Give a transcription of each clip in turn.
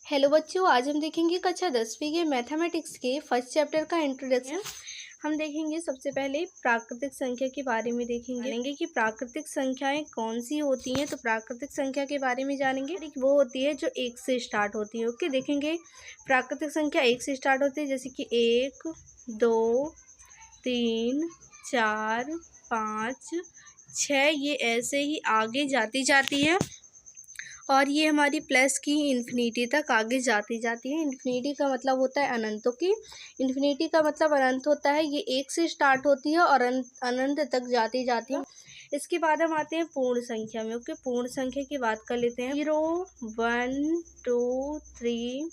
Hello बच्चों, आज हम देखेंगे कक्षा 10वीं के मैथमेटिक्स के फर्स्ट चैप्टर का इंट्रोडक्शन। हम देखेंगे सबसे पहले प्राकृतिक संख्या के बारे में जानेंगे कि प्राकृतिक संख्याएं कौन सी होती हैं। तो प्राकृतिक संख्या के बारे में जानेंगे। वो होती है जो एक से स्टार्ट होती है। ओके, देखेंगे प्राकृतिक संख्या एक से स्टार्ट होती है, जैसे कि 1, 2, 3, 4, 5, 6। ये ऐसे ही आगे जाती है और ये हमारी प्लस की इन्फिनिटी तक आगे जाती है। इन्फिनिटी का मतलब होता है अनंतों की। इन्फिनिटी का मतलब अनंत होता है। ये एक से स्टार्ट होती है और अनंत तक जाती है। इसके बाद हम आते हैं पूर्ण संख्या में। ओके, पूर्ण संख्या की बात कर लेते हैं। 0, 1, 2, 3,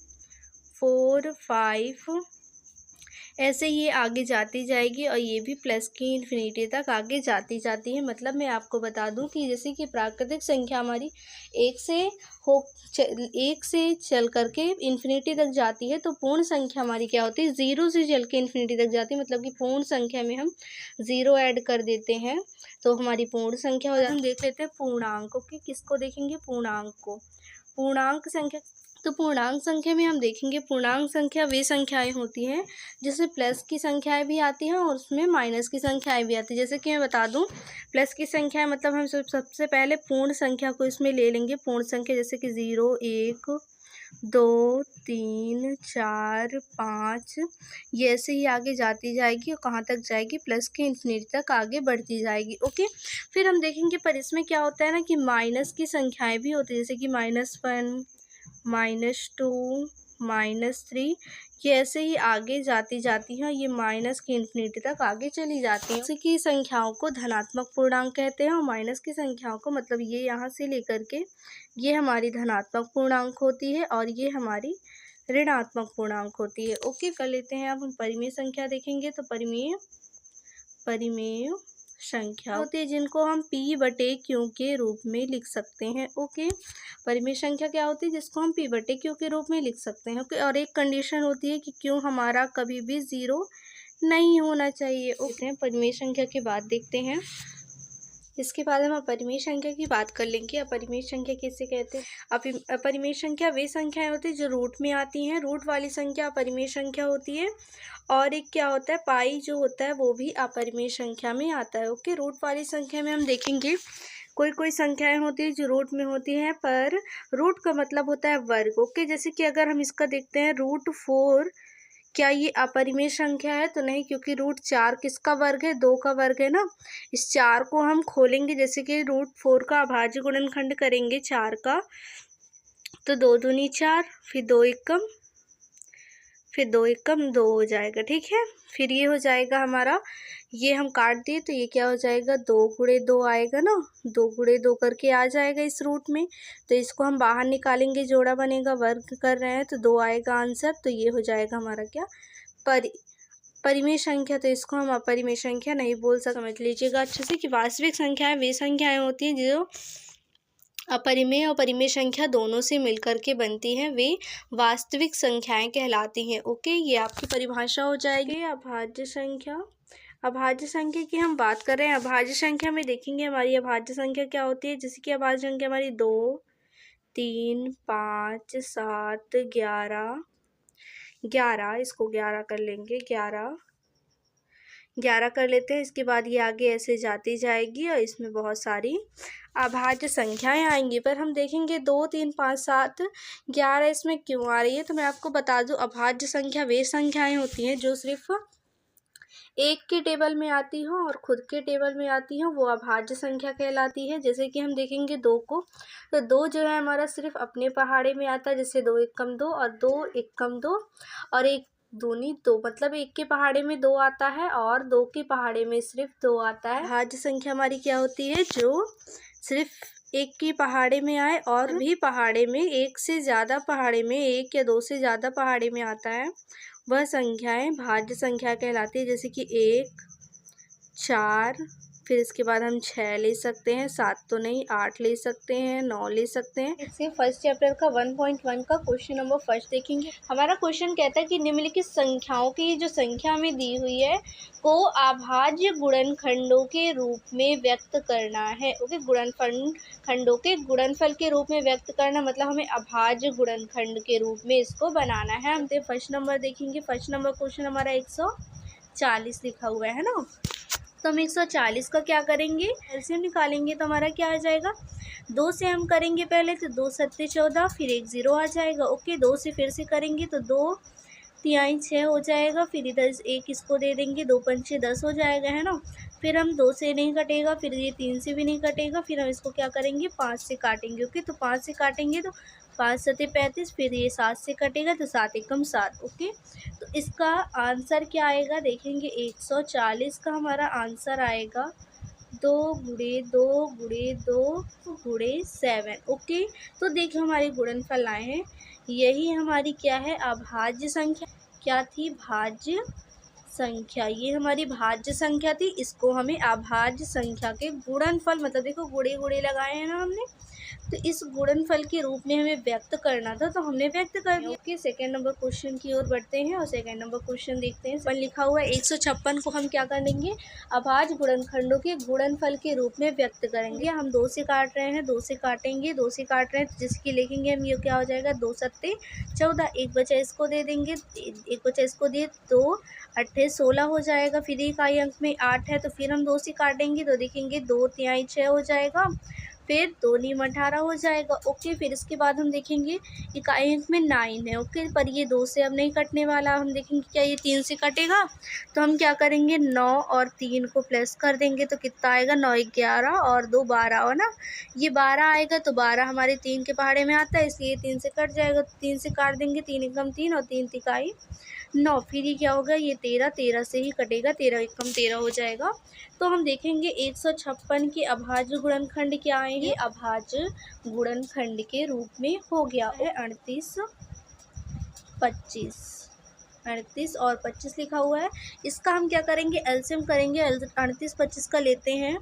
4, 5 ऐसे ये आगे जाती जाएगी और ये भी प्लस की इन्फिनिटी तक आगे जाती है। मतलब मैं आपको बता दूं कि जैसे कि प्राकृतिक संख्या हमारी एक से चल करके इन्फिनिटी तक जाती है, तो पूर्ण संख्या हमारी क्या होती है, 0 से चल के इन्फिनिटी तक जाती है। मतलब कि पूर्ण संख्या में हम 0 ऐड कर देते हैं तो हमारी पूर्ण संख्या हो जाती है। हम देख लेते हैं पूर्णांक। ओके, किसको देखेंगे, पूर्णांक को। पूर्णांक संख्या, तो पूर्णांक संख्या में हम देखेंगे पूर्णांक संख्या वे संख्याएं होती हैं जिसमें प्लस की संख्याएं भी आती हैं और उसमें माइनस की संख्याएं भी आती हैं। जैसे कि मैं बता दूं, प्लस की संख्याएं मतलब हम सबसे पहले पूर्ण संख्या को इसमें ले लेंगे। पूर्ण संख्या जैसे कि 0, 1, 2, 3, 4, 5 ये ऐसे ही आगे जाती जाएगी और कहाँ तक जाएगी, प्लस की इन्फिनिटी तक आगे बढ़ती जाएगी। ओके, फिर हम देखेंगे पर इसमें क्या होता है ना कि माइनस की संख्याएं भी होती है, जैसे कि -1, -2, -3 ये ऐसे ही आगे जाती हैं। ये माइनस की इन्फिनिटी तक आगे चली जाती हैं। जैसे कि संख्याओं को धनात्मक पूर्णांक कहते हैं और माइनस की संख्याओं को, मतलब ये यहाँ से लेकर के ये हमारी धनात्मक पूर्णांक होती है और ये हमारी ऋणात्मक पूर्णांक होती है। ओके, कर लेते हैं। अब हम परिमेय संख्या देखेंगे। तो परिमेय संख्या होती है जिनको हम P/Q के रूप में लिख सकते हैं। ओके, परिमेय संख्या क्या होती है, जिसको हम P/Q के रूप में लिख सकते हैं। ओके, और एक कंडीशन होती है कि Q हमारा कभी भी 0 नहीं होना चाहिए। ओके, परिमेय संख्या की बात देखते हैं। इसके बाद हम अपरिमेय संख्या की बात कर लेंगे। अपरिमेय संख्या किसे कहते हैं। अपरिमेय संख्या वे संख्याएं होती है जो रूट में आती हैं। रूट वाली संख्या अपरिमेय संख्या होती है। और एक क्या होता है, पाई जो होता है वो भी अपरिमेय संख्या में आता है। ओके, रूट वाली संख्या में हम देखेंगे कोई संख्याएं होती है जो रूट में होती हैं, पर रूट का मतलब होता है वर्ग। ओके, जैसे कि अगर हम इसका देखते हैं √4, क्या ये अपरिमेय संख्या है, तो नहीं, क्योंकि √4 किसका वर्ग है, 2 का वर्ग है ना। इस 4 को हम खोलेंगे, जैसे कि √4 का अभाज्य गुणनखंड करेंगे 4 का, तो 2 दूनी 4, फिर 2 एकम 2 हो जाएगा। ठीक है, फिर ये हो जाएगा हमारा, ये हम काट दिए तो ये क्या हो जाएगा, 2 × 2 आएगा ना, 2 × 2 करके आ जाएगा इस रूट में। तो इसको हम बाहर निकालेंगे, जोड़ा बनेगा, वर्ग कर रहे हैं तो 2 आएगा आंसर। तो ये हो जाएगा हमारा क्या, परिमेय संख्या। तो इसको हम अपरिमेय संख्या नहीं बोल सकते। समझ लीजिएगा अच्छे से कि वास्तविक संख्याएं वे संख्याएं होती हैं जो अपरिमेय और परिमेय संख्या दोनों से मिलकर के बनती हैं, वे वास्तविक संख्याएं कहलाती हैं। ओके, ये आपकी परिभाषा हो जाएगी। अभाज्य संख्या, अभाज्य संख्या की हम बात कर रहे हैं। अभाज्य संख्या में देखेंगे हमारी अभाज्य संख्या क्या होती है, जैसे कि अभाज्य संख्या हमारी 2, 3, 5, 7, 11 इसको 11 कर लेंगे, 11 कर लेते हैं। इसके बाद ये आगे ऐसे जाती जाएगी और इसमें बहुत सारी अभाज्य संख्याएं आएंगी, पर हम देखेंगे 2, 3, 5, 7, 11 इसमें क्यों आ रही है। तो मैं आपको बता दूं, अभाज्य संख्या वे संख्याएं होती हैं जो सिर्फ एक के टेबल में आती हो और खुद के टेबल में आती हो, वो अभाज्य संख्या कहलाती है। जैसे कि हम देखेंगे 2 को, तो 2 जो है हमारा सिर्फ अपने पहाड़े में आता है, जैसे 2 एकम 2 और 2 एकम 2 और 1 दूनी 2, मतलब 1 के पहाड़े में 2 आता है और 2 के पहाड़े में सिर्फ 2 आता है। अभाज्य संख्या हमारी क्या होती है, जो सिर्फ एक की पहाड़े में आए और भी पहाड़े में, एक से ज़्यादा पहाड़े में, 1 या 2 से ज़्यादा पहाड़े में आता है, वह संख्याएं भाज्य संख्या कहलाती है। जैसे कि 1, 4, फिर इसके बाद हम 6 ले सकते हैं, 7 तो नहीं, 8 ले सकते हैं, 9 ले सकते हैं। इससे फर्स्ट चैप्टर का 1.1 का क्वेश्चन नंबर फर्स्ट देखेंगे। हमारा क्वेश्चन कहता है कि निम्नलिखित संख्याओं की जो संख्या हमें दी हुई है को अभाज्य गुणनखंडों के रूप में व्यक्त करना है। ओके, खंडों के गुणनफल के रूप में व्यक्त करना मतलब हमें अभाज्य गुणनखंड के रूप में इसको बनाना है। हम फर्स्ट नंबर देखेंगे। फर्स्ट नंबर क्वेश्चन हमारा 140 लिखा हुआ है ना। तो हम 140 का क्या करेंगे, एलसीएम निकालेंगे तो हमारा क्या आ जाएगा, 2 से हम करेंगे पहले तो 2 सत्ते 14, फिर 1 0 आ जाएगा। ओके, 2 से फिर से करेंगे तो 2 तिहाई 6 हो जाएगा, फिर इधर 1 इसको दे देंगे, 2 पंचे 10 हो जाएगा, है ना। फिर हम 2 से नहीं कटेगा, फिर ये 3 से भी नहीं कटेगा, फिर हम इसको क्या करेंगे 5 से काटेंगे। ओके, तो 5 से काटेंगे तो 5 सत्ते 35, फिर ये 7 से कटेगा तो 7 एकम 7। ओके, तो इसका आंसर क्या आएगा देखेंगे, 140 का हमारा आंसर आएगा 2 गुणे 2 गुणे 2 गुणे 7। ओके, तो देखिए हमारे गुणनफल आए हैं। यही हमारी क्या है, अभाज्य संख्या। क्या थी, भाज्य संख्या। ये हमारी भाज्य संख्या थी, इसको हमें अभाज्य संख्या के गुणनफल मतलब देखो गुणे गुणे लगाए हैं ना हमने, तो इस गुणनफल के रूप में हमें व्यक्त करना था तो हमने व्यक्त कर दिया। ओके, सेकंड नंबर क्वेश्चन की ओर बढ़ते हैं और सेकंड नंबर क्वेश्चन देखते हैं। पर लिखा हुआ है 156 को हम क्या करेंगे, अभाज्य गुणनखंडों के गुणनफल के रूप में व्यक्त करेंगे। हम 2 से काट रहे हैं, 2 से काटेंगे, 2 से काट रहे हैं तो जिसकी लिखेंगे हम, ये क्या हो जाएगा 2 सत्ते 14, एक बचा इसको दे देंगे, एक बचा इसको दिए, 2 8 16 हो जाएगा। फिर इकाई अंक में 8 है तो फिर हम 2 से काटेंगे तो देखेंगे 2 तिहाई 6 हो जाएगा, फिर 2 नीम 18 हो जाएगा। ओके, फिर इसके बाद हम देखेंगे इकाई अंक में 9 है। ओके, पर ये 2 से अब नहीं कटने वाला, हम देखेंगे क्या ये 3 से कटेगा, तो हम क्या करेंगे 9 और 3 को प्लस कर देंगे तो कितना आएगा, 9 11 और 2 12 हो ना, ये 12 आएगा। तो 12 हमारे 3 के पहाड़े में आता है इसलिए 3 से कट जाएगा, तो 3 से काट देंगे, 3 एकम 3 और 3 तिकाई 9, फिर ये क्या होगा, ये 13 13 से ही कटेगा, 13 एकम 13 हो जाएगा। तो हम देखेंगे 156 के अभाज्य गुणनखंड क्या आए हैं, अभाज्य गुणनखंड के रूप में हो गया है 38 25, 38 और 25 लिखा हुआ है। इसका हम क्या करेंगे, एलसीएम करेंगे। 38 25 का लेते हैं,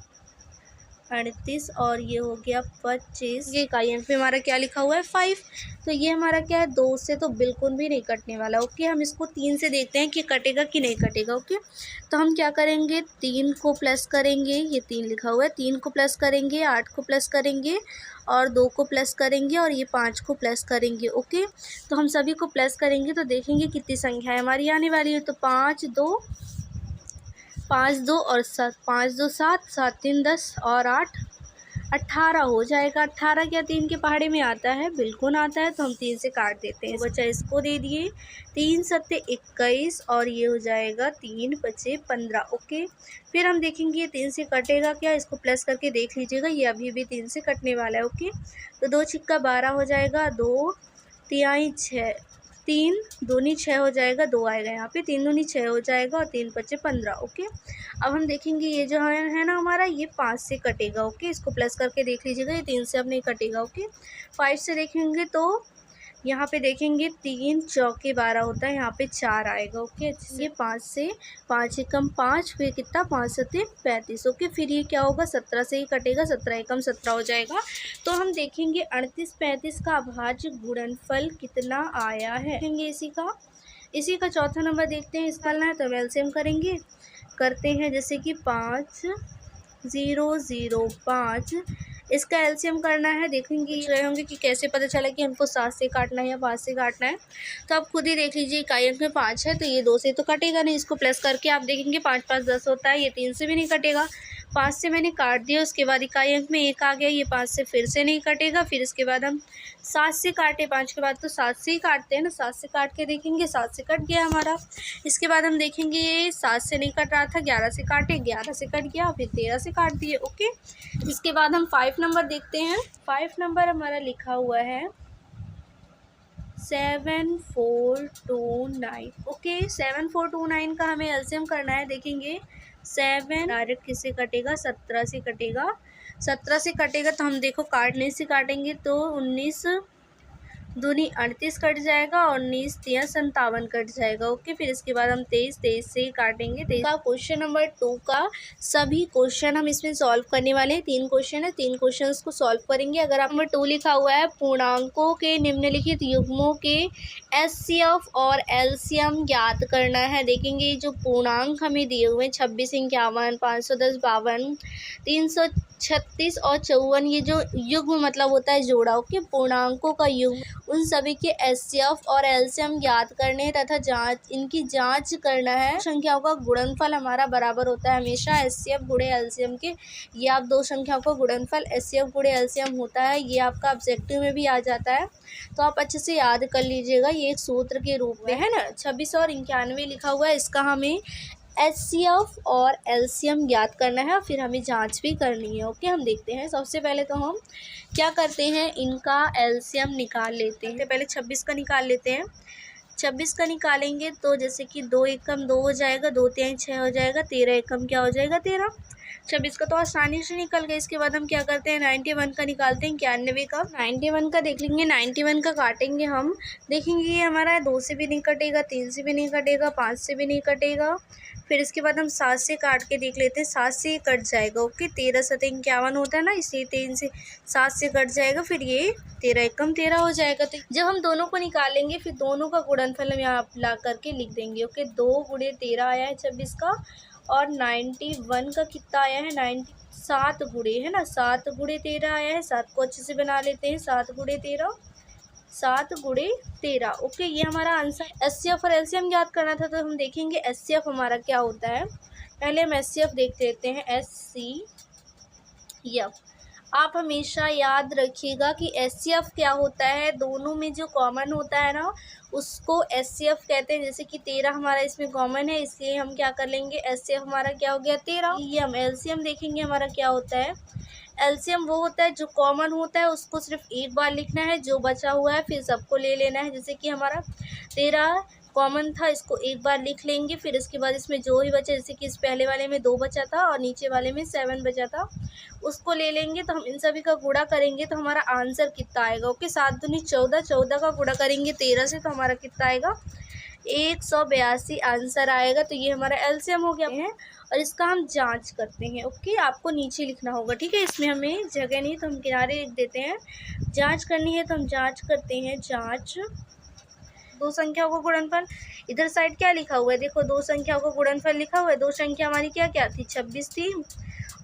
38 और ये हो गया 25, ये इकाई अंक में हमारा क्या लिखा हुआ है 5, तो ये हमारा क्या है 2 से तो बिल्कुल भी नहीं कटने वाला। ओके, हम इसको 3 से देखते हैं कि कटेगा कि नहीं कटेगा। ओके, तो हम क्या करेंगे, 3 को प्लस करेंगे, ये 3 लिखा हुआ है, 3 को प्लस करेंगे, 8 को प्लस करेंगे और 2 को प्लस करेंगे और ये 5 को प्लस करेंगे। ओके, तो हम सभी को प्लस करेंगे तो देखेंगे कितनी संख्या है हमारी आने वाली है, तो 5 2 और 7, 5 2 7, 7 3 10 और 8 18 हो जाएगा। 18 क्या 3 के पहाड़े में आता है, बिल्कुल आता है, तो हम 3 से काट देते हैं। बच्चा इसको दे दिए, 3 सत्ते 21 और ये हो जाएगा 3 बचे 15। ओके, फिर हम देखेंगे ये 3 से कटेगा क्या, इसको प्लस करके देख लीजिएगा, ये अभी भी 3 से कटने वाला है। ओके, तो 2 छिक्का 12 हो जाएगा, 2 तिहाई 6, 3 दूनी 6 हो जाएगा, 2 आएगा यहाँ पे, 3 दूनी 6 हो जाएगा और 3 बचे 15। ओके, अब हम देखेंगे ये जो है ना हमारा, ये 5 से कटेगा। ओके, इसको प्लस करके देख लीजिएगा, ये 3 से अब नहीं कटेगा। ओके, 5 से देखेंगे तो यहाँ पे देखेंगे 3 चौके 12 होता है, यहाँ पे 4 आएगा। ओके, ये 5 से 5 एकम 5, फिर कितना 5 सत्ते 35। ओके, फिर ये क्या होगा 17 से ही कटेगा, 17 एकम 17 हो जाएगा। तो हम देखेंगे 38 35 का अभाज्य गुणनफल कितना आया है, देखेंगे इसी का चौथा नंबर देखते हैं। इसका है तो एलसीएम करेंगे, करते हैं जैसे कि 5 0 0 5, इसका एलसीएम करना है। देखेंगे रहे होंगे कि कैसे पता चला कि हमको 7 से काटना है या 5 से काटना है, तो आप खुद ही देख लीजिए। इकाई अंक में 5 है तो ये 2 से तो कटेगा नहीं, इसको प्लस करके आप देखेंगे 5 5 10 होता है, ये 3 से भी नहीं कटेगा। 5 से मैंने काट दिया, उसके बाद इकाई अंक में 1 आ गया, ये 5 से फिर से नहीं कटेगा। फिर इसके बाद हम 7 से काटे, 5 के बाद तो 7 से ही काटते हैं ना, 7 से काट के देखेंगे 7 से कट गया हमारा। इसके बाद हम देखेंगे ये 7 से नहीं कट रहा था, 11 से काटे, 11 से कट गया, फिर 13 से काट दिए। ओके, इसके बाद हम 5 नंबर देखते हैं। 5 नंबर हमारा लिखा हुआ है 7429। ओके, 7429 का हमें एलसीएम करना है। देखेंगे 7 डायरेक्ट किससे कटेगा, 17 से कटेगा, 17 से कटेगा तो हम देखो काटने से काटेंगे तो 19 दूनी 38 कट जाएगा और 19 तिया 57 कट जाएगा। ओके, फिर इसके बाद हम 23 से ही काटेंगे। का क्वेश्चन नंबर 2 का सभी क्वेश्चन हम इसमें सॉल्व करने वाले हैं। 3 क्वेश्चन है, 3 क्वेश्चन को सॉल्व करेंगे। अगर आप नंबर 2 लिखा हुआ है पूर्णांकों के निम्नलिखित युग्मों के एचसीएफ और एलसीएम ज्ञात करना है। देखेंगे जो पूर्णांक हमें दिए हुए हैं 26, 51, 510, 52, 336 और 54, ये जो युग्म मतलब होता है जोड़ा। ओके, पूर्णांकों का युग्म, उन सभी के एचसीएफ और एलसीएम ज्ञात करने हैं तथा इनकी जांच करना है। संख्याओं का गुणनफल हमारा बराबर होता है हमेशा एचसीएफ गुणे एलसीएम के। ये आप दो संख्याओं का गुणनफल एचसीएफ गुणे एलसीएम होता है, ये आपका ऑब्जेक्टिव में भी आ जाता है, तो आप अच्छे से याद कर लीजिएगा। ये एक सूत्र के रूप में है ना। 26 और 91 लिखा हुआ है, इसका हमें एचसीएफ और एलसीएम ज्ञात करना है, फिर हमें जांच भी करनी है। ओके, हम देखते हैं। सबसे पहले तो हम क्या करते हैं, इनका एलसीएम निकाल लेते हैं। पहले 26 का निकाल लेते हैं। 26 का निकालेंगे तो जैसे कि 2 एकम 2 हो जाएगा, 2 तिहाई 6 हो जाएगा, 13 एकम क्या हो जाएगा 13। 26 का तो आसानी से निकल गया। इसके बाद हम क्या करते हैं 91 का निकालते हैं, 91 का। 91 का देख लेंगे, 91 का काटेंगे हम। देखेंगे ये हमारा 2 से भी नहीं कटेगा, 3 से भी नहीं कटेगा, 5 से भी नहीं कटेगा। फिर इसके बाद हम 7 से काट के देख लेते हैं, 7 से ये कट जाएगा। ओके, 13 7 51 होता है ना, इसलिए 3 से 7 से कट जाएगा, फिर ये 13 एकम 13 हो जाएगा। तो जब हम दोनों को निकालेंगे फिर दोनों का गुणनफल हम यहाँ ला करके लिख देंगे। ओके, 2 गुणे 13 आया है 26 का, और 91 का कितना आया है 7 गुणे, है ना, 7 गुणे 13 आया है। 7 को अच्छे से बना लेते हैं, 7 गुणे 13, 7 गुणे 13। ओके, ये हमारा आंसर। एचसीएफ और एलसीएम ज्ञात करना था, तो हम देखेंगे एचसीएफ हमारा क्या होता है। पहले हम एचसीएफ देख लेते हैं, एचसीएफ। आप हमेशा याद रखिएगा कि एचसीएफ क्या होता है, दोनों में जो कॉमन होता है ना उसको एचसीएफ कहते हैं। जैसे कि 13 हमारा इसमें कॉमन है, इसलिए हम क्या कर लेंगे, एचसीएफ हमारा क्या हो गया 13। ये हम एलसीएम देखेंगे हमारा क्या होता है। एलसीएम वो होता है जो कॉमन होता है, उसको सिर्फ एक बार लिखना है, जो बचा हुआ है फिर सबको ले लेना है। जैसे कि हमारा 13 कॉमन था, इसको एक बार लिख लेंगे, फिर इसके बाद इसमें जो ही बचे, जैसे कि इस पहले वाले में 2 बचा था और नीचे वाले में 7 बचा था, उसको ले लेंगे। तो हम इन सभी का गुणा करेंगे तो हमारा आंसर कितना आएगा। ओके, 7 दूनी 14, 14 का गुणा करेंगे 13 से, तो हमारा कितना आएगा 182 आंसर आएगा। तो ये हमारा एलसीएम हो गया है, और इसका हम जांच करते हैं। ओके, आपको नीचे लिखना होगा, ठीक है, इसमें हमें जगह नहीं तो हम किनारे लिख देते हैं। जांच करनी है तो हम जांच करते हैं, जांच दो संख्याओं का गुणनफल। इधर साइड क्या लिखा हुआ है, देखो 2 संख्याओं का गुणनफल लिखा हुआ है। 2 संख्या हमारी क्या क्या थी, 26 थी,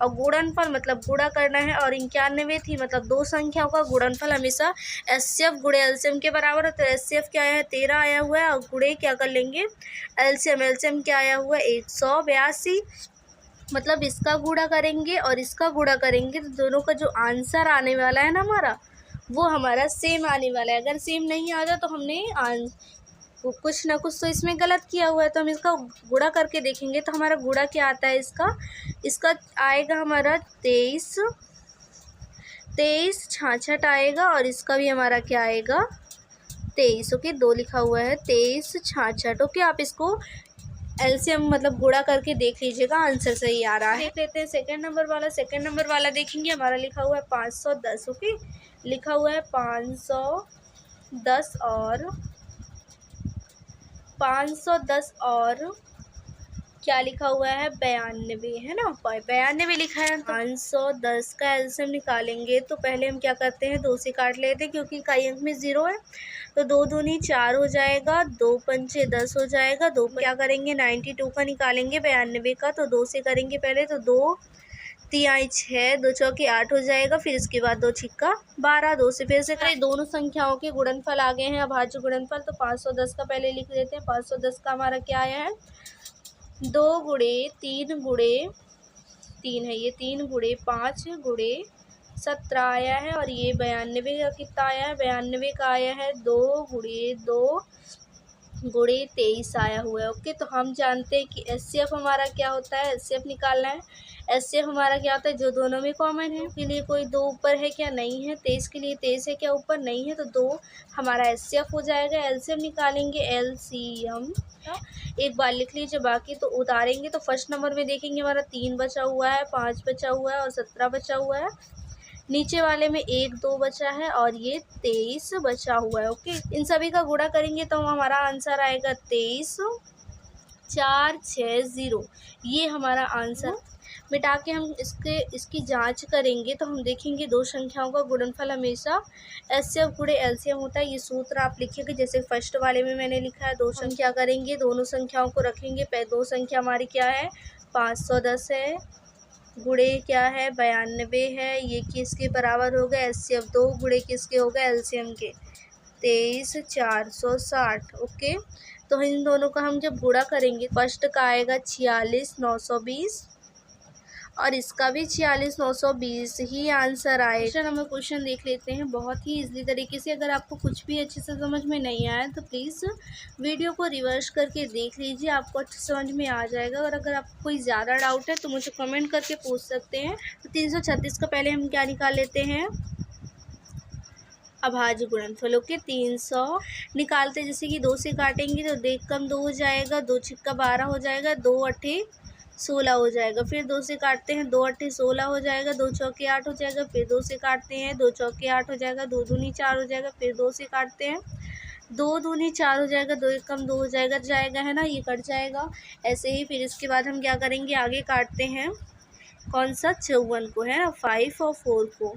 और गुणनफल मतलब गुणा करना है, और 91 थी, मतलब 2 संख्याओं का गुणनफल हमेशा एचसीएफ गुणे एलसीएम के बराबर है। तो एचसीएफ क्या आया है 13 आया हुआ है, और गुणे क्या कर लेंगे एलसीएम, एलसीएम क्या आया हुआ है 182। मतलब इसका गुणा करेंगे और इसका गुणा करेंगे तो दोनों का जो आंसर आने वाला है ना हमारा, वो हमारा सेम आने वाला है। अगर सेम नहीं आता तो हमने कुछ ना कुछ तो इसमें गलत किया हुआ है। तो हम इसका गुणा करके देखेंगे तो हमारा गुणा क्या आता है इसका आएगा हमारा 23 66 आएगा, और इसका भी हमारा क्या आएगा 23। ओके, 2 लिखा हुआ है 23 66। ओके, आप इसको एलसीएम मतलब गुणा करके देख लीजिएगा, आंसर सही आ रहा है। देख लेते हैं सेकंड नंबर वाला। सेकंड नंबर वाला देखेंगे, हमारा लिखा हुआ है 510। ओके, लिखा हुआ है 510 और 510 और क्या लिखा हुआ है 92, है ना, 92 लिखा है। 510 का एलसीएम निकालेंगे तो पहले हम क्या करते हैं 2 से काट लेते हैं, क्योंकि कई अंक में 0 है। तो 2 दूनी 4 हो जाएगा, 2 पंचे 10 हो जाएगा। 2 क्या करेंगे 92 का निकालेंगे 92 का, तो 2 से करेंगे पहले, तो 2 तिहाई 6, 2 चौके 8 हो जाएगा। फिर इसके बाद 2 छिक्का 12, 2 से फिर से करें। दोनों संख्याओं के गुणनफल आ गए हैं, अभाज्य गुणनफल। तो 510 का पहले लिख लेते हैं। 510 का हमारा क्या आया है 2 गुणे 3 गुणे 3 है, ये 3 गुणे 5 गुणे 17 आया है, और ये 92 का कितना आया है 92 का आया है 2 गुणे 2 गुणे 23 आया हुआ है। ओके, तो हम जानते हैं कि एचसीएफ हमारा क्या होता है, एचसीएफ निकालना है। एचसीएफ हमारा क्या होता है जो दोनों में कॉमन है। के लिए कोई 2 ऊपर है क्या, नहीं है। 23 के लिए 23 है क्या ऊपर, नहीं है, तो 2 हमारा एचसीएफ हो जाएगा। एलसीएम निकालेंगे, एलसीएम एक बार लिख लीजिए, बाकी तो उतारेंगे। तो फर्स्ट नंबर में देखेंगे हमारा 3 बचा हुआ है, 5 बचा हुआ है और 17 बचा हुआ है। नीचे वाले में 1 2 बचा है और ये 23 बचा हुआ है। ओके, इन सभी का गुणा करेंगे तो हमारा आंसर आएगा 23 4 6 0। ये हमारा आंसर। मिटा के हम इसकी जांच करेंगे तो हम देखेंगे दो संख्याओं का गुणनफल हमेशा एचसीएफ गुणे एलसीएम होता है। ये सूत्र आप लिखिएगा जैसे फर्स्ट वाले में मैंने लिखा है। दो संख्या करेंगे, दोनों संख्याओं को रखेंगे। पहले दो संख्या हमारी क्या है 510 है, गुणे क्या है 92 है। ये किसके बराबर हो गया एचसीएफ 2 गुणे किसके हो गए एलसीएम के 23 460। ओके, तो इन दोनों का हम जब गुणा करेंगे फर्स्ट का आएगा 46 920 और इसका भी 46 920 ही आंसर आए। हम क्वेश्चन देख लेते हैं बहुत ही इजली तरीके से। अगर आपको कुछ भी अच्छे से समझ में नहीं आया तो प्लीज़ वीडियो को रिवर्स करके देख लीजिए, आपको अच्छे समझ में आ जाएगा। और अगर आपको कोई ज़्यादा डाउट है तो मुझे कमेंट करके पूछ सकते हैं। तो 336 का पहले हम क्या निकाल लेते हैं अभाज्य गुणनफल। ओके, 300 निकालते जैसे कि 2 से काटेंगे तो देख कम 2 हो जाएगा, 2 छिक्का 12 हो जाएगा, 2 अट्ठे 16 हो जाएगा। फिर 2 से काटते हैं 2 अट्ठे 16 हो जाएगा, 2 चौके 8 हो जाएगा। फिर 2 से काटते हैं 2 चौके 8 हो जाएगा, 2 दूनी 4 हो जाएगा। फिर 2 से काटते हैं 2 दूनी 4 हो जाएगा, 2 एक कम 2 हो जाएगा है ना, ये कट जाएगा ऐसे ही। फिर इसके बाद हम क्या करेंगे आगे काटते हैं कौन सा 54 को है ना 5 और 4 को।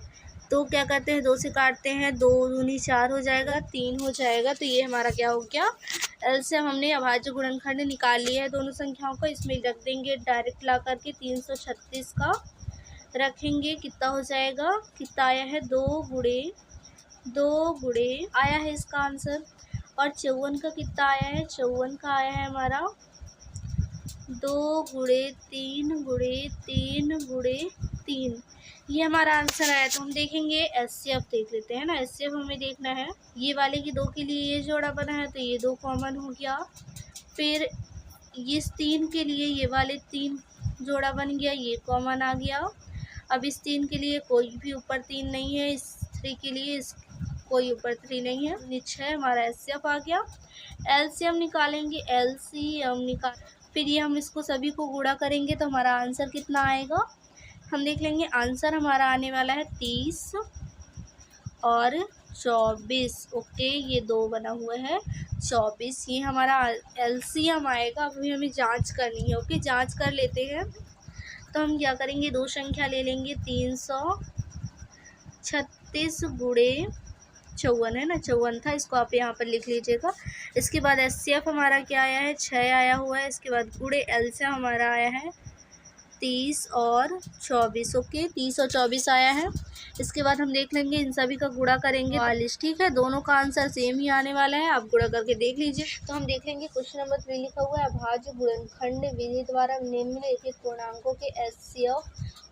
तो क्या करते हैं 2 से काटते हैं 2 दूनी 4 हो जाएगा, 3 हो जाएगा। तो ये हमारा क्या हो गया एलसीएम। हमने अभाज्य गुणनखंड निकाल लिया है दोनों संख्याओं का। इसमें रख देंगे डायरेक्ट ला करके 336 का रखेंगे, कितना हो जाएगा, कितना आया है 2 गुणे आया है इसका आंसर। और 54 का कितना आया है 54 का आया है हमारा 2 गुणे 3 ये हमारा आंसर आया। तो हम देखेंगे एचसीएफ देख लेते हैं ना। एचसीएफ हमें देखना है, ये वाले की 2 के लिए ये जोड़ा बना है तो ये 2 कॉमन हो गया। फिर इस 3 के लिए ये वाले 3 जोड़ा बन गया, ये कॉमन आ गया। अब इस 3 के लिए कोई भी ऊपर 3 नहीं है, इस 3 के लिए कोई ऊपर 3 नहीं है, नीचे हमारा एचसीएफ आ गया। एलसीएम निकालेंगे, एलसीएम निकाल फिर ये हम इसको सभी को गुणा करेंगे तो हमारा आंसर कितना आएगा हम देख लेंगे। आंसर हमारा आने वाला है 30 और 24। ओके, ये 2 बना हुआ है 24, ये हमारा एलसीएम आएगा। अभी हमें जांच करनी है। ओके, जांच कर लेते हैं। तो हम क्या करेंगे दो संख्या ले लेंगे 336 गुणे 54 है ना 54 था, इसको आप यहाँ पर लिख लीजिएगा। इसके बाद एचसीएफ हमारा क्या आया है 6 आया हुआ है। इसके बाद गुणे एलसीएम हमारा आया है 30 और 24। ओके, 30 और 24 आया है। इसके बाद हम देख लेंगे इन सभी का गुणा करेंगे 42। ठीक है, दोनों का आंसर सेम ही आने वाला है, आप गुणा करके देख लीजिए। तो हम देख लेंगे क्वेश्चन नंबर 3 लिखा हुआ है अभाज्य गुणनखंड विधि द्वारा निम्नलिखित पूर्णांकों के एचसीएफ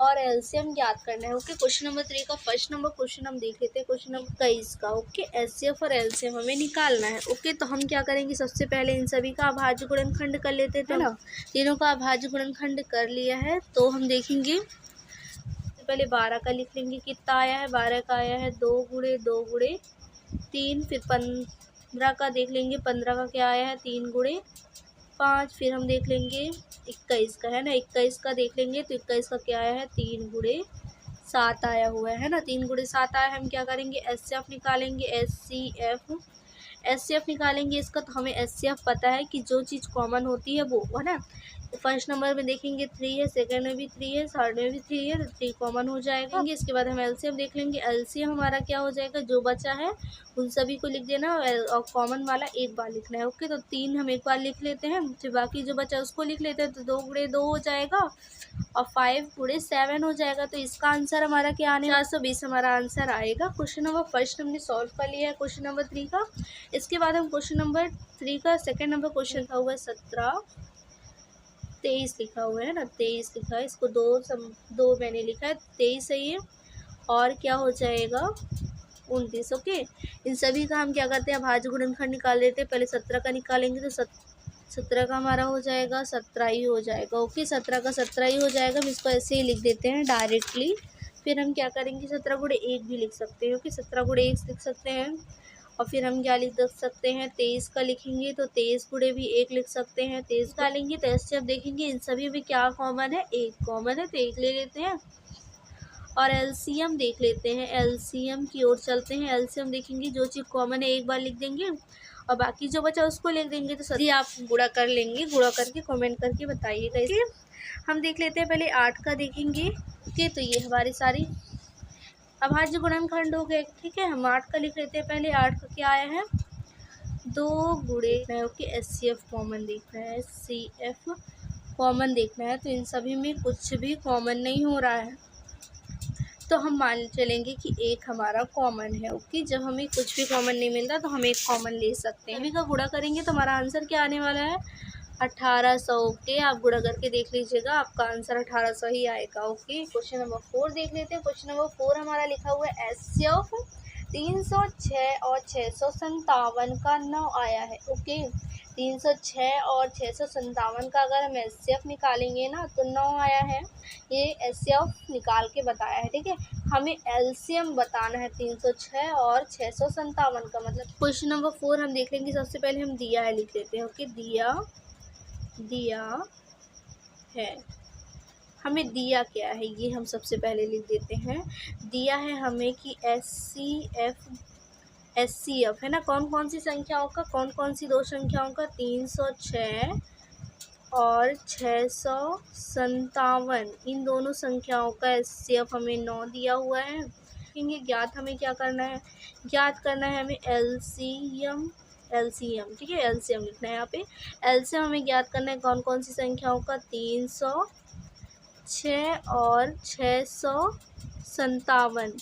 और एलसीएम ज्ञात करना है। ओके, क्वेश्चन नंबर 3 का फर्स्ट नंबर क्वेश्चन हम देख लेते हैं, क्वेश्चन नंबर 23 का। ओके, एचसीएफ और एलसीएम हमें निकालना है। ओके, तो हम क्या करेंगे सबसे पहले इन सभी का अभाज्य गुणनखंड कर लेते थे ना। तीनों का अभाज्य गुणनखंड कर लिया है तो हम देखेंगे पहले 12 का लिख लेंगे, कितना आया है 12 का आया है 2 गुणे 3। फिर 15 का देख लेंगे, 15 का क्या आया है 3 गुणे 5। फिर हम देख लेंगे 21 का है ना, 21 का देख लेंगे तो 21 का क्या आया है 3 गुणे 7 आया हुआ है ना, 3 गुणे 7 आया है। हम क्या करेंगे एचसीएफ निकालेंगे, एचसीएफ निकालेंगे इसका। तो हमें एचसीएफ पता है कि जो चीज़ कॉमन होती है वो है ना। फर्स्ट नंबर में देखेंगे 3 है, सेकंड में भी 3 है, थर्ड में भी 3 है, तो 3 कॉमन हो जाएगा। इसके बाद हम एलसीएम देख लेंगे, एलसीएम हमारा क्या हो जाएगा जो बचा है उन सभी को लिख देना और कॉमन वाला एक बार लिखना है। ओके, तो 3 हम एक बार लिख लेते हैं, फिर बाकी जो बचा उसको लिख लेते हैं। तो 2 गुणे 2 हो जाएगा और 5 गुणे 7 हो जाएगा। तो इसका आंसर हमारा क्या आने 420 हमारा आंसर आएगा। क्वेश्चन नंबर फर्स्ट हमने सॉल्व कर लिया है क्वेश्चन नंबर 3 का। इसके बाद हम क्वेश्चन नंबर 3 का सेकंड नंबर क्वेश्चन था हुआ 17 23 लिखा हुआ है ना, 23 लिखा है, इसको दो मैंने लिखा है 23 है ये, और क्या हो जाएगा 29। ओके, इन सभी का हम क्या करते हैं अभाज्य गुणनखंड निकाल लेते हैं। पहले 17 का निकालेंगे तो 17 का हमारा हो जाएगा 17 ही हो जाएगा। ओके, 17 का 17 ही हो जाएगा। हम इसको ऐसे ही लिख देते हैं डायरेक्टली। फिर हम क्या करेंगे 17 गुणे 1 भी लिख सकते हैं। ओके, 17 गुणे 1 लिख सकते हैं। और फिर हम क्या लिख सकते हैं 23 का लिखेंगे तो 23 गुणे भी 1 लिख सकते हैं। 23 डालेंगे तो ऐसे अब देखेंगे इन सभी में क्या कॉमन है 1 कॉमन है तो 1 ले लेते हैं। और एलसीएम देख लेते हैं, एलसीएम की ओर चलते हैं। एलसीएम देखेंगे, जो चीज़ कॉमन है एक बार लिख देंगे और बाकी जो बचा उसको लिख देंगे। तो सभी आप गुणा कर लेंगे, गुणा करके कमेंट करके बताइएगा। इसलिए हम देख लेते हैं, पहले 8 का देखेंगे। ओके, तो ये हमारी सारी अभाज्य गुणनखंड हो गए। ठीक है, हम 8 का लिख लेते हैं। पहले 8 का क्या आया है, 2 गुणे। ओके, एचसीएफ कॉमन देखना है, एचसीएफ कॉमन देखना है। तो इन सभी में कुछ भी कॉमन नहीं हो रहा है, तो हम मान चलेंगे कि एक हमारा कॉमन है। ओके, जब हमें कुछ भी कॉमन नहीं मिलता तो हम एक कॉमन ले सकते हैं। सभी का गुणा करेंगे तो हमारा आंसर क्या आने वाला है, 1800। ओके, आप गुणा करके देख लीजिएगा, आपका आंसर 1800 ही आएगा। ओके, क्वेश्चन नंबर 4 देख लेते हैं। क्वेश्चन नंबर 4 हमारा लिखा हुआ है, एचसीएफ 306 और 657 का 9 आया है। ओके, 306 और 657 का अगर हम एचसीएफ निकालेंगे ना तो 9 आया है। ये एचसीएफ निकाल के बताया है। ठीक है, हमें एलसीएम बताना है 306 और 657 का। मतलब क्वेश्चन नंबर 4 हम देख लेंगे। सबसे पहले हम दिया है लिख लेते हैं। ओके, दिया है, हमें दिया क्या है ये हम सबसे पहले लिख देते हैं। दिया है हमें कि एचसीएफ है ना, कौन कौन सी संख्याओं का, कौन कौन सी दो संख्याओं का, 306 और 657, इन दोनों संख्याओं का एचसीएफ हमें 9 दिया हुआ है। देखेंगे, ज्ञात हमें क्या करना है, ज्ञात करना है हमें एलसीएम। ठीक है, एलसीएम लिखना है यहाँ पे। एलसीएम हमें ज्ञात करना है कौन कौन सी संख्याओं का, 306 और 657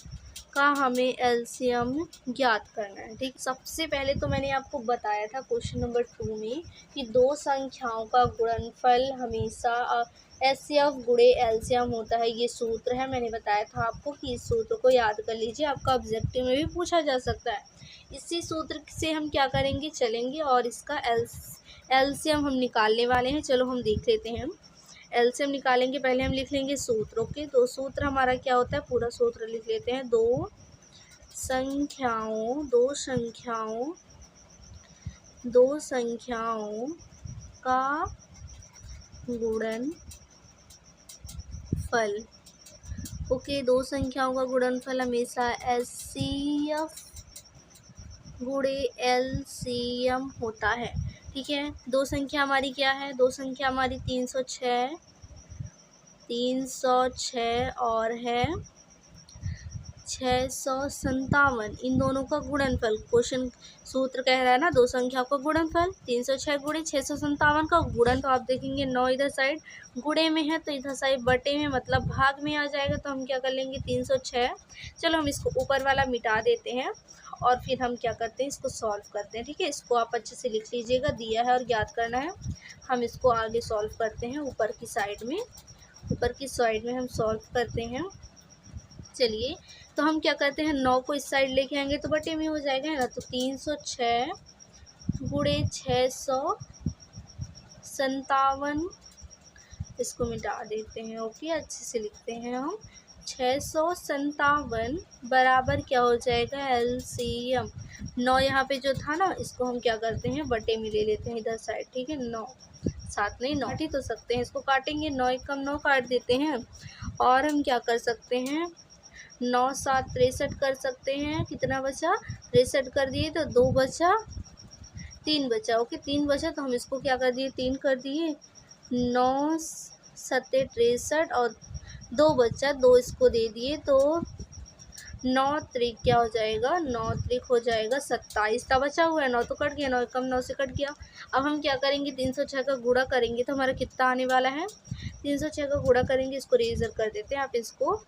का हमें एलसीएम ज्ञात करना है। ठीक, सबसे पहले तो मैंने आपको बताया था क्वेश्चन नंबर 2 में कि दो संख्याओं का गुणनफल हमेशा एचसीएफ गुणे एलसीएम होता है। ये सूत्र है, मैंने बताया था आपको कि इस सूत्र को याद कर लीजिए, आपका ऑब्जेक्टिव में भी पूछा जा सकता है। इसी सूत्र से हम क्या करेंगे, चलेंगे और इसका एलसीएम हम निकालने वाले हैं। चलो हम देख लेते हैं। एलसीएम निकालेंगे, पहले हम लिख लेंगे सूत्र। ओके, तो सूत्र हमारा क्या होता है, पूरा सूत्र लिख लेते हैं। दो संख्याओं का गुणनफल। ओके, दो संख्याओं का गुणनफल हमेशा एचसीएफ गुणे एलसीएम होता है। ठीक है, दो संख्या हमारी क्या है, दो संख्या हमारी 306 और है 657, इन दोनों का गुणनफल। क्वेश्चन सूत्र कह रहा है ना, दो संख्याओं का गुणनफल 306 गुणे 657 का गुणन। तो आप देखेंगे 9 इधर साइड गुणे में है तो इधर साइड बटे में मतलब भाग में आ जाएगा। तो हम क्या कर लेंगे, 306। चलो हम इसको ऊपर वाला मिटा देते हैं और फिर हम क्या करते हैं, इसको सॉल्व करते हैं। ठीक है, इसको आप अच्छे से लिख लीजिएगा, दिया है और ज्ञात करना है। हम इसको आगे सॉल्व करते हैं, ऊपर की साइड में हम सॉल्व करते हैं। चलिए, तो हम क्या करते हैं, 9 को इस साइड लेके आएंगे तो बटे में हो जाएगा, है ना। तो 306 गुणे 657, इसको मिटा देते हैं। ओके, अच्छे से लिखते हैं हम। 657 बराबर क्या हो जाएगा, एलसीएम। 9 यहाँ पे जो था ना, इसको हम क्या करते हैं, बटे में ले लेते हैं इधर साइड। ठीक है, 9 साथ नहीं, 9 काट ही तो सकते हैं, इसको काटेंगे, 9 एकम 9 काट देते हैं। और हम क्या कर सकते हैं, 9 7 63 कर सकते हैं। कितना बचा, 63 कर दिए तो 2 बचा, 3 बचा। ओके, 3 बचा तो हम इसको क्या कर दिए, 3 कर दिए। 9 7 63 और 2 बचा, 2 इसको दे दिए तो 9 त्रिक क्या हो जाएगा, 9 त्रिक हो जाएगा 27। का बचा हुआ है 9 तो कट गया, 9 कम 9 से कट गया। अब हम क्या करेंगे, 306 का गुणा करेंगे तो हमारा कितना आने वाला है, 306 का गुणा करेंगे, इसको रेजर कर देते हैं, आप इसको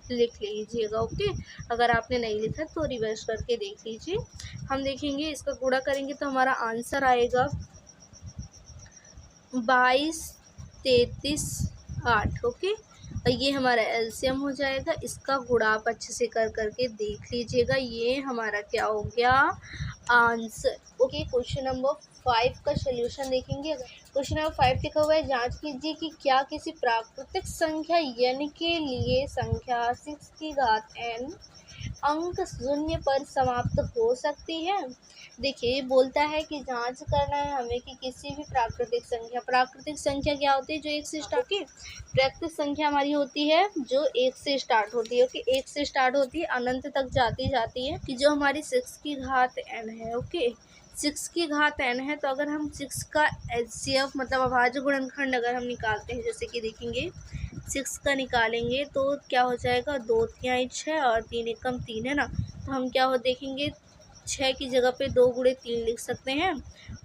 लिख लीजिएगा। ओके, अगर आपने नहीं लिखा तो रिवर्स करके देख लीजिए। हम देखेंगे, इसका गुणा करेंगे तो हमारा आंसर आएगा 22 33 8। ओके, और ये हमारा एलसीएम हो जाएगा। इसका गुणा आप अच्छे से कर करके देख लीजिएगा, ये हमारा क्या हो गया, आंसर। ओके, क्वेश्चन नंबर 5 का सॉल्यूशन देखेंगे। क्वेश्चन नंबर 5 लिखा हुआ है, जांच कीजिए कि क्या किसी प्राकृतिक संख्या n के लिए संख्या 6 की घात n अंक शून्य पर समाप्त हो सकती है। देखिए बोलता है कि जांच करना है हमें कि किसी भी प्राकृतिक संख्या क्या होती है, जो एक से स्टार्ट होती है। प्राकृतिक संख्या हमारी होती है जो एक से स्टार्ट होती है। ओके, एक से स्टार्ट होती है, अनंत तक जाती है कि जो हमारी 6 की घात n है। ओके, 6 की घात n है, तो अगर हम 6 का HCF मतलब अभाज्य गुणनखंड अगर हम निकालते हैं, जैसे कि देखेंगे 6 का निकालेंगे तो क्या हो जाएगा, 2 तिहाई 6 और 3 एकम 3 है ना। तो हम क्या हो देखेंगे, 6 की जगह पे 2 गुणे 3 लिख सकते हैं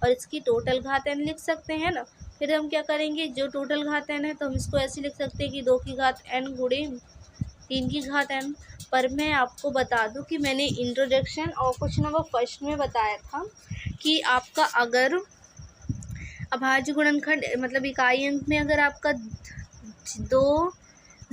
और इसकी टोटल घात n लिख सकते हैं ना। फिर हम क्या करेंगे, जो टोटल घात n है तो हम इसको ऐसे लिख सकते हैं कि 2 की घात n गुणे 3 की घात n। पर मैं आपको बता दूं कि मैंने इंट्रोडक्शन और क्वेश्चन नंबर फर्स्ट में बताया था कि आपका अगर अभाज्य गुणनखंड मतलब इकाई अंक में अगर आपका 2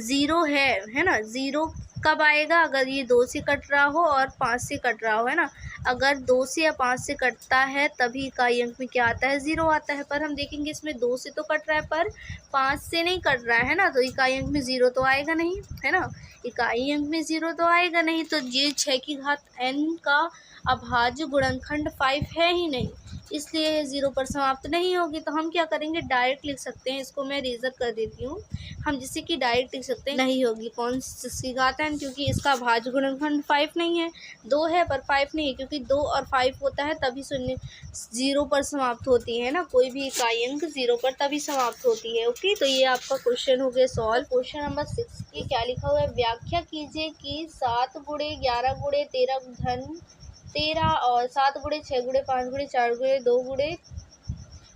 ज़ीरो है ना, ज़ीरो कब आएगा, अगर ये 2 से कट रहा हो और 5 से कट रहा हो, है ना। अगर 2 से या 5 से कटता है तभी इकाई अंक में क्या आता है, 0 आता है। पर हम देखेंगे इसमें 2 से तो कट रहा है पर 5 से नहीं कट रहा है ना, तो इकाई अंक में 0 तो आएगा नहीं, है ना। इकाई अंक में 0 तो आएगा नहीं, तो ये 6 की घात n का अभाज्य गुणनखंड 5 है ही नहीं, इसलिए ये 0 पर समाप्त नहीं होगी। तो हम क्या करेंगे, डायरेक्ट लिख सकते हैं, इसको मैं रेजर कर देती हूँ। हम जिससे कि डायरेक्ट लिख सकते हैं, नहीं होगी कौन सी घात n, क्योंकि इसका अभाज्य गुणनखंड 5 नहीं है, 2 है पर 5 नहीं है, क्योंकि 2 और 5 होता है तभी शून्य 0 पर समाप्त होती है ना, कोई भी इकाई अंक 0 पर तभी समाप्त होती है। ओके, तो ये आपका क्वेश्चन हो गया सॉल्व। क्वेश्चन नंबर 6 की क्या लिखा हुआ है, व्याख्या कीजिए कि 7 गुणे 11 गुणे 13 धन 13 और 7 गुणे 6 गुणे 5 गुणे 4 गुणे 2 गुणे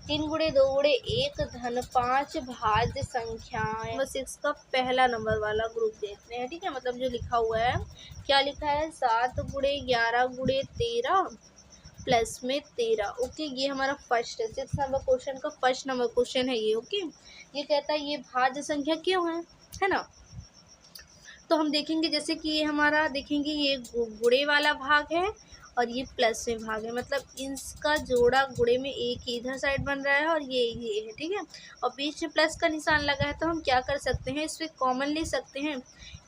3 गुणे 2 गुणे 1 धन 5 भाज्य संख्याएं। नंबर 6 का पहला नंबर वाला ग्रुप देखते हैं, ठीक है। मतलब जो लिखा हुआ है, क्या लिखा है, 7 गुणे 11 गुणे 13 प्लस में 13। ओके, ये हमारा फर्स्ट है, 6 नंबर क्वेश्चन का फर्स्ट नंबर क्वेश्चन है ये। ओके, ये कहता है ये भाज्य संख्या क्यों है ना। तो हम देखेंगे जैसे कि ये हमारा देखेंगे ये गुणे वाला भाग है और ये प्लस में भाग है, मतलब इसका जोड़ा गुणे में एक ही इधर साइड बन रहा है और ये है, ठीक है। और बीच में प्लस का निशान लगा है, तो हम क्या कर सकते हैं, इससे कॉमन ले सकते हैं।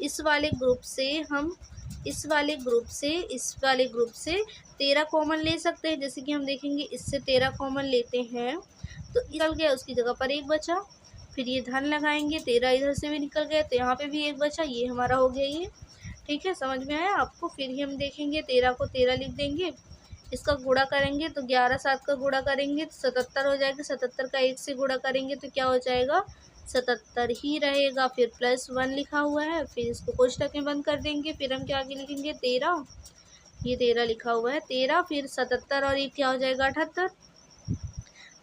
इस वाले ग्रुप से हम इस वाले ग्रुप से 13 कॉमन ले सकते हैं। जैसे कि हम देखेंगे इससे 13 कॉमन लेते हैं तो निकल गया, उसकी जगह पर 1 बचा। फिर ये धन लगाएंगे, 13 इधर से भी निकल गया तो यहाँ पे भी 1 बचा, ये हमारा हो गया ये, ठीक है। समझ में आया आपको। फिर ही हम देखेंगे 13 को 13 लिख देंगे, इसका गुणा करेंगे तो 11 7 का गुणा करेंगे तो 77 हो जाएगा। 77 का 1 से गुणा करेंगे तो क्या हो जाएगा, 77 ही रहेगा। फिर +1 लिखा हुआ है, फिर इसको कोष्टक में बंद कर देंगे। फिर हम क्या आगे लिखेंगे, 13, ये 13 लिखा हुआ है, 13 फिर 77 और ये क्या हो जाएगा, 78।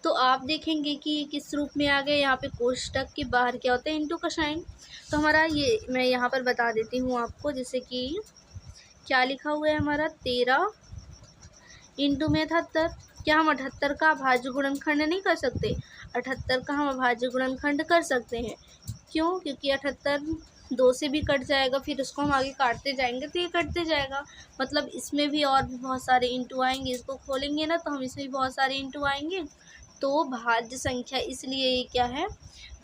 तो आप देखेंगे कि ये किस रूप में आ गए, यहाँ पे कोष्टक के बाहर क्या होता है, इंटू का साइन। तो हमारा ये मैं यहाँ पर बता देती हूँ आपको, जैसे कि क्या लिखा हुआ है हमारा, 13 इंटू में 78। क्या हम 78 का अभाज्य गुणनखंड नहीं कर सकते, 78 का हम अभाज्य गुणनखंड कर सकते हैं। क्यों, क्योंकि 78 2 से भी कट जाएगा, फिर उसको हम आगे काटते जाएंगे तो ये कटते जाएगा, मतलब इसमें भी और भी बहुत सारे इंटू आएंगे। इसको खोलेंगे ना तो हम इसमें भी बहुत सारे इंटू आएंगे, तो भाज्य संख्या, इसलिए ये क्या है,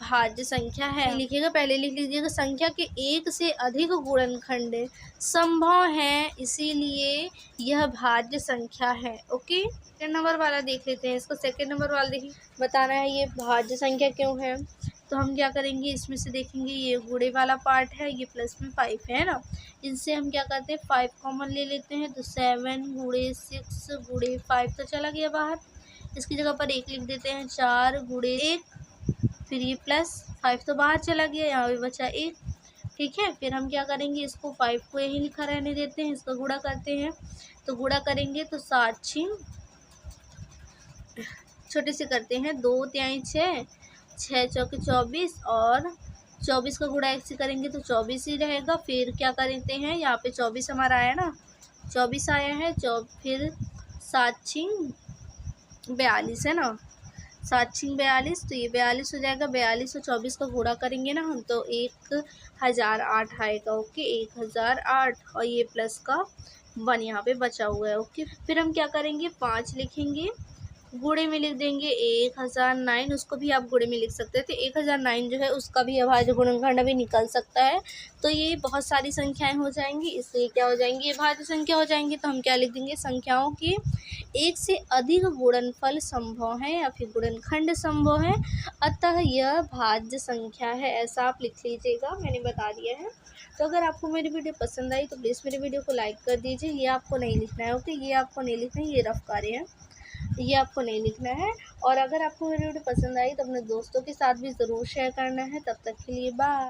भाज्य संख्या है। लिखिएगा, पहले लिख लीजिएगा, संख्या के एक से अधिक गुणनखंड संभव है, इसीलिए यह भाज्य संख्या है। ओके, सेकंड नंबर वाला देख लेते हैं, इसको सेकंड नंबर वाला देखिए, बताना है ये भाज्य संख्या क्यों है। तो हम क्या करेंगे, इसमें से देखेंगे ये गुणे वाला पार्ट है, ये प्लस में 5 है ना, इनसे हम क्या करते हैं 5 कॉमन ले लेते हैं। तो 7 गुणे 6 गुणे 5 तो चला गया बाहर, इसकी जगह पर 1 लिख देते हैं, 4 गुणे 1, फिर ये +5 तो बाहर चला गया, यहाँ पे बचा 1, ठीक है। फिर हम क्या करेंगे, इसको 5 को यही लिखा रहने देते हैं, इसका गुणा करते हैं। तो गुणा करेंगे तो 7 6 छोटे से करते हैं, 2 तिहाई 6, 6 चौके 24 और 24 का गुणा 1 से करेंगे तो 24 ही रहेगा। फिर क्या करते हैं, यहाँ पे 24 हमारा आया ना, 24 आया है, फिर 7 6 42 है ना, 7 6 42, तो ये 42 हो जाएगा। 42 और 24 का गुणा करेंगे ना हम तो 1008 आएगा। ओके, 1008 और ये प्लस का 1 यहाँ पे बचा हुआ है। ओके, फिर हम क्या करेंगे, 5 लिखेंगे, गुणे में लिख देंगे 1009, उसको भी आप गुणे में लिख सकते थे। 1009 जो है उसका भी अभाज्य गुणनखंड अभी निकल सकता है। तो ये बहुत सारी संख्याएं हो जाएंगी, इसलिए क्या हो जाएंगी, ये भाज्य संख्या हो जाएंगी। तो हम क्या लिख देंगे, संख्याओं के एक से अधिक गुणनफल संभव है या फिर गुणनखंड संभव है, अतः यह भाज्य संख्या है, ऐसा आप लिख लीजिएगा। मैंने बता दिया है। तो अगर आपको मेरी वीडियो पसंद आई तो प्लीज़ मेरी वीडियो को लाइक कर दीजिए। ये आपको नहीं लिखना है, ओके, ये आपको नहीं लिखना है, ये रफ कार्य है, ये आपको नहीं लिखना है। और अगर आपको मेरी वीडियो पसंद आई तो अपने दोस्तों के साथ भी ज़रूर शेयर करना है। तब तक के लिए बाय।